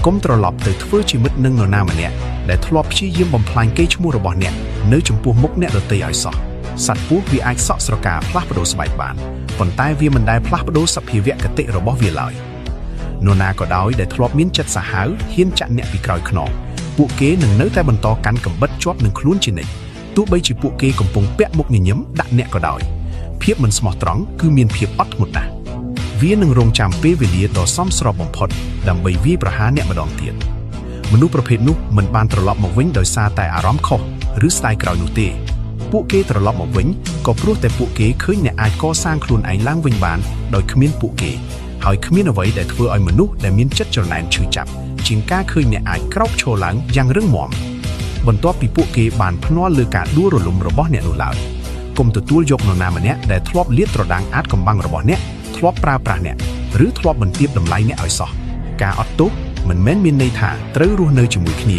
កុំត្រឡប់ទៅធ្វើជាមិត្តនឹងនរណាម្នាក់ដែលធ្លាប់ព្យាយាមបំផ្លាញកេរ្តិ៍ឈ្មោះរបស់អ្នកនៅចំពោះមុខអ្នកដទៃឲ្យសោះសត្វពស់វាអាចសក់ស្រកាផ្លាស់ប្ដូរស្បែកបានប៉ុន្តែវាមិនដែលផ្លាស់ប្ដូរសភាវគតិរបស់វាឡើយនរណាក៏ដោយដែលធ្លាប់មានចិត្តសាហាវហ៊ានចាក់អ្នកពីក្រោយខ្នងពួកគេនឹងនៅតែបន្តកាន់កំបិតជាប់នឹងខ្លួនជានិច្ចទោះបីជាពួកគេកំពុងពាក់មុខញញឹមដាក់អ្នកក៏ដោយភាពមិនស្មោះត្រង់គឺមានភាពអត់ធ្មត់ណាស់វានឹងរងចាំពេលវេលាដ៏សមស្របបំផុតដើម្បីវាយប្រហារអ្នកម្ដងទៀតមនុស្សប្រភេទនោះមិនបានត្រឡប់មកវិញដោយសារតែអារម្មណ៍ខុសឬស្ដាយក្រោយនោះទេពួកគេត្រឡប់មកវិញក៏ព្រោះតែពួកគេឃើញអ្នកអាចកសាងខ្លួនឯងឡើងវិញបានដោយគ្មានពួកគេហើយគ្មានអ្វីដែលធ្វើឲ្យមនុស្សដែលមានចិត្តច្រណែនឈឺចាប់ជាងការឃើញអ្នកអាចក្រោកឈរឡើងយ៉ាងរឹងមាំបន្ទាប់ពីពួកគេបានភ្នាល់លើការដួលរលំរបស់អ្នកនោះឡើយកុំទទួលយកនរណាម្នាក់ដែលធ្លាប់លាតត្រដាងអាចកំបាំងរបស់អ្នកធ្លាប់ប្រើប្រាស់អ្នកឬធ្លាប់បន្ទាបតម្លៃអ្នកឲ្យសោះការអត់ទោសមិនមែនមានន័យថាត្រូវរស់នៅជាមួយគ្នា